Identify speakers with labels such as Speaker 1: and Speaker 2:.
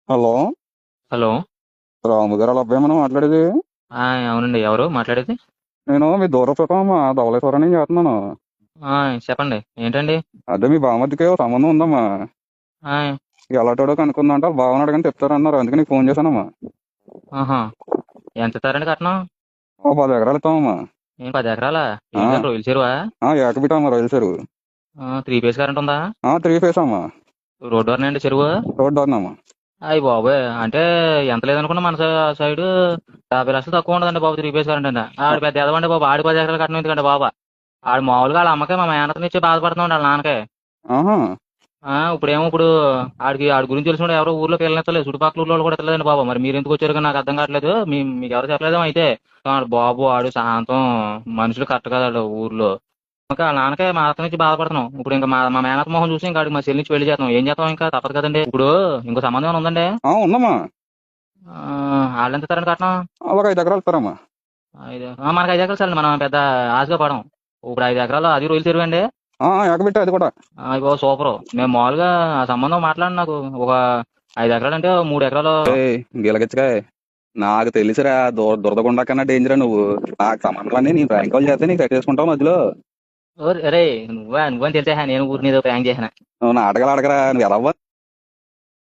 Speaker 1: Hello.
Speaker 2: Hello.
Speaker 1: రాము గారు వాళ్ళ అబ్బాయి మనం మాట్లాడేది.
Speaker 2: అవునండి, ఎవరు మాట్లాడేది?
Speaker 1: నేను మీ దూర చుట్టం ధవళేశ్వరం నుంచి చేస్తున్నాను.
Speaker 2: చెప్పండి, ఏంటండి?
Speaker 1: అదే మీ బామర్దికి ఓ సంబంధం ఉందమ్మా.
Speaker 2: ఆయ్.
Speaker 1: ఎలాంటోడో కనుక్కుందంట, వాళ్ళ బావని అడగని చెప్తారన్నారు, అందుకే నీకు ఫోన్ చేశానమ్మా.
Speaker 2: ఆహా. ఎంత ఇస్తారండి కట్నం?
Speaker 1: ఓ 10 ఎకరాలు ఇస్తామమ్మా.
Speaker 2: ఏం 10 ఎకరాలా?
Speaker 1: ఆ,
Speaker 2: ఏంటండి, రొయ్యల చెరువా?
Speaker 1: ఏకబిటమ్మా రైలు చెరువు.
Speaker 2: 3 ఫేస్ కరెంట్ ఉందా?
Speaker 1: 3 ఫేస్ అమ్మా.
Speaker 2: రోడ్డు వరనండి చెరువు?
Speaker 1: రోడ్డు అన్నమ్మా.
Speaker 2: అయ్యి బాబోయ్, అంటే ఎంత లేదనుకున్నా మన సైడ్ 50 లక్షలు తక్కువ ఉండదండి బాబు. 3 ఫేస్ కరెంట్ అండి. ఆడు పెద్ద ఎదవండి బాబు. ఆడి 10 ఎకరాలు కట్నం ఎందుకండి బాబా? ఆడు మామూలుగా వాళ్ళ అమ్మకే మా మేనతని ఇచ్చి బాధపడుతున్నాడు వాళ్ళ నాన్నకే.
Speaker 1: ఆహా.
Speaker 2: ఇప్పుడు ఆడి గురించి తెలిసిన ఎవరో ఊర్లో పిల్లనిస్తలేదు, చుట్టుపక్కల ఊర్లో కూడా తెలియదండి బాబు. మరి మీరు ఎందుకు వచ్చారు నాకు అర్థం కావట్లేదు. మీకు ఎవరు చెప్పలేదేమో అయితే. బాబు ఆడు శాంతం, మనుషులు కరెక్ట్ కదా ఆడు ఊర్లో. ఇంకా వాళ్ళ నాన్నకే మా అతని నుంచి బాధపడుతున్నాం. ఇప్పుడు ఇంకా మా మేనత్ మొహం చూసి ఇంకా ఆడికి మా చెల్లి నుంచి పెళ్లి చేస్తాం. ఏం చేస్తాం, ఇంకా తప్పదు కదండి. ఇప్పుడు ఇంకో సంబంధం ఏమైనా ఉందండి?
Speaker 1: ఉందమ్మా.
Speaker 2: వాళ్ళు ఎంత ఇస్తారండి కట్నం?
Speaker 1: అలాగ 5 ఎకరాలు ఇస్తారమ్మా.
Speaker 2: మనకి 5 ఎకరాలు చాలండి, మనం పెద్ద ఆశగా పడం. ఇప్పుడు 5 ఎకరాలు అది రొయ్యలు చెరువు అండి.
Speaker 1: ఏకబిట్ట అది కూడా.
Speaker 2: ఇగో సూపరు. నేను మామూలుగా ఆ సంబంధం మాట్లాడి నాకు ఒక 5 ఎకరాలు అంటే 3 ఎకరాలు.
Speaker 1: గీలగిచ్చగా నాకు తెలుసురా, దురదగుండా కన్నా డేంజర్ నువ్వు. నాకు సంబంధాన్ని నీ బ్యాంక్ వాళ్ళు చేస్తే నీకు సెట్ చేసుకుంటావు మధ్యలో.
Speaker 2: అరే, నువ్వని తెలిసా నేను ఊరి మీద ప్రాంక్ చేసిన.
Speaker 1: నువ్వు నాటకాలు అడగరా, నువ్వు ఎలా